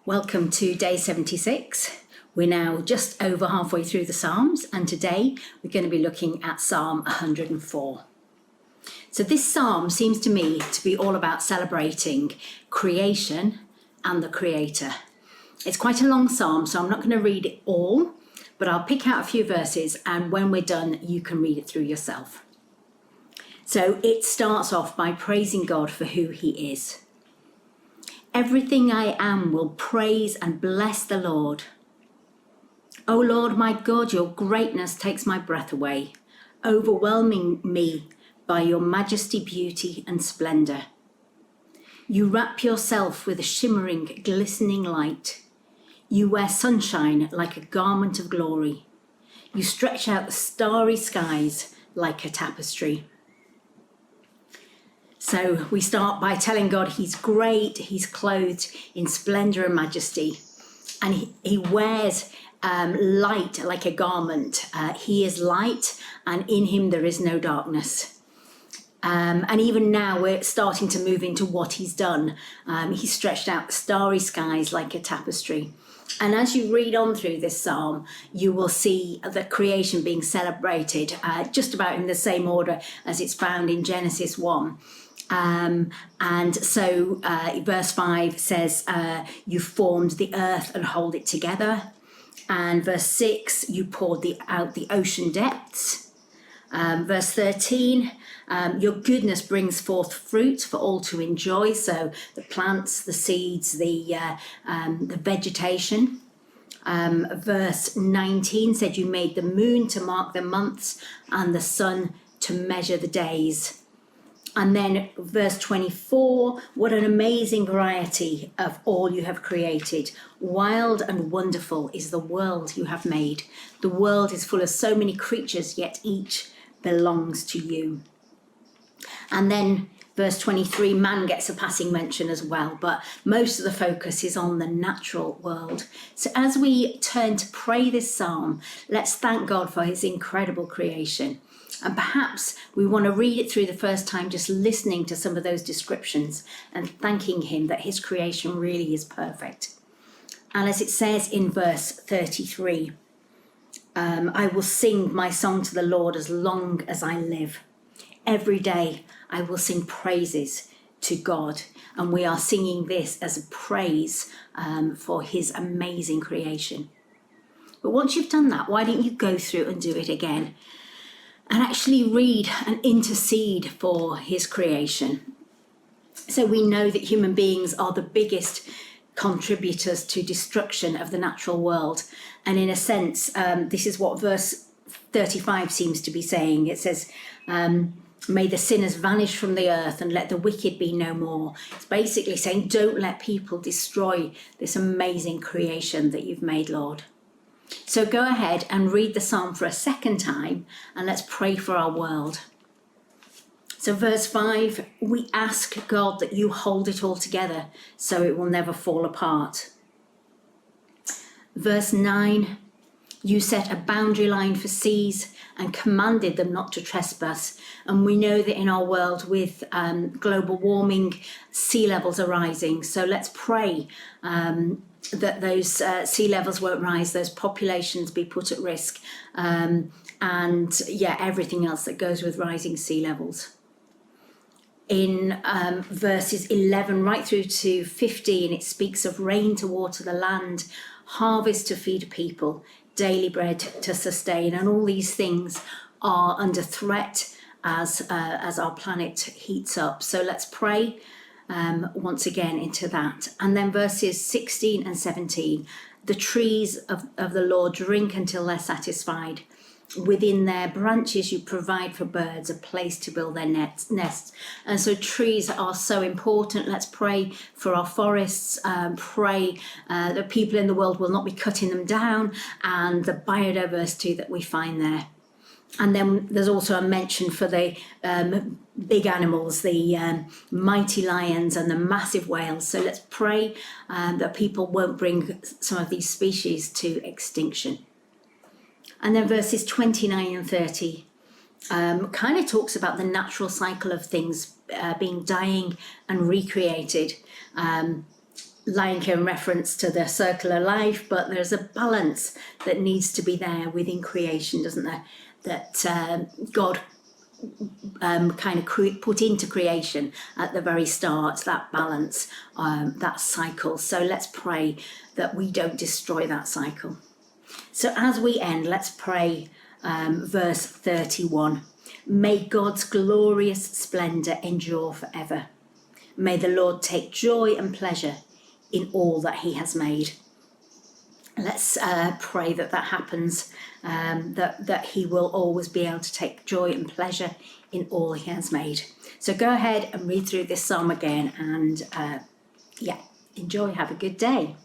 Welcome to day 76. We're now just over halfway through the Psalms, and today we're going to be looking at Psalm 104. So this psalm seems to me to be all about celebrating creation and the Creator. It's quite a long psalm, so I'm not going to read it all, but I'll pick out a few verses, and when we're done, you can read it through yourself. So it starts off by praising God for who He is. Everything I am will praise and bless the Lord. O Lord, my God, your greatness takes my breath away, overwhelming me by your majesty, beauty, and splendor. You wrap yourself with a shimmering, glistening light. You wear sunshine like a garment of glory. You stretch out the starry skies like a tapestry. So we start by telling God He's great, He's clothed in splendor and majesty, and He wears light like a garment. He is light, and in Him there is no darkness. And even now we're starting to move into what He's done. He's stretched out the starry skies like a tapestry. And as you read on through this psalm, you will see the creation being celebrated just about in the same order as it's found in Genesis 1. And so verse 5 says, you formed the earth and hold it together. And verse 6, you poured out the ocean depths. Verse 13, your goodness brings forth fruit for all to enjoy. So the plants, the seeds, the vegetation. Verse 19 said you made the moon to mark the months and the sun to measure the days. And then verse 24, what an amazing variety of all you have created. Wild and wonderful is the world you have made. The world is full of so many creatures, yet each belongs to you. And then verse 23, man gets a passing mention as well, but most of the focus is on the natural world. So as we turn to pray this psalm, let's thank God for His incredible creation. And perhaps we want to read it through the first time, just listening to some of those descriptions and thanking Him that His creation really is perfect. And as it says in verse 33, I will sing my song to the Lord as long as I live. Every day I will sing praises to God. And we are singing this as a praise for His amazing creation. But once you've done that, why don't you go through and do it again? And actually read and intercede for His creation. So we know that human beings are the biggest contributors to destruction of the natural world. And in a sense, this is what verse 35 seems to be saying. It says, may the sinners vanish from the earth and let the wicked be no more. It's basically saying, don't let people destroy this amazing creation that you've made, Lord. So go ahead and read the psalm for a second time, and let's pray for our world. So verse 5, we ask God that you hold it all together so it will never fall apart. Verse 9, you set a boundary line for seas and commanded them not to trespass. And we know that in our world with global warming, sea levels are rising. So let's pray that those sea levels won't rise, those populations be put at risk, and everything else that goes with rising sea levels. In verses 11 right through to 15, it speaks of rain to water the land, harvest to feed people, daily bread to sustain, and all these things are under threat as our planet heats up. So let's pray once again into that. And then verses 16 and 17, the trees of the Lord drink until they're satisfied. Within their branches you provide for birds a place to build their nests. And so trees are so important. Let's pray for our forests, pray that people in the world will not be cutting them down, and the biodiversity that we find there. And then there's also a mention for the big animals, the mighty lions and the massive whales. So let's pray that people won't bring some of these species to extinction. And then verses 29 and 30 kind of talks about the natural cycle of things being dying and recreated. like in reference to the circular life, but there's a balance that needs to be there within creation, doesn't there? That God kind of put into creation at the very start, that balance, that cycle. So let's pray that we don't destroy that cycle. So as we end, let's pray verse 31. May God's glorious splendour endure forever. May the Lord take joy and pleasure in all that he has made. Let's pray that happens, that he will always be able to take joy and pleasure in all he has made. So go ahead and read through this psalm again and enjoy. Have a good day.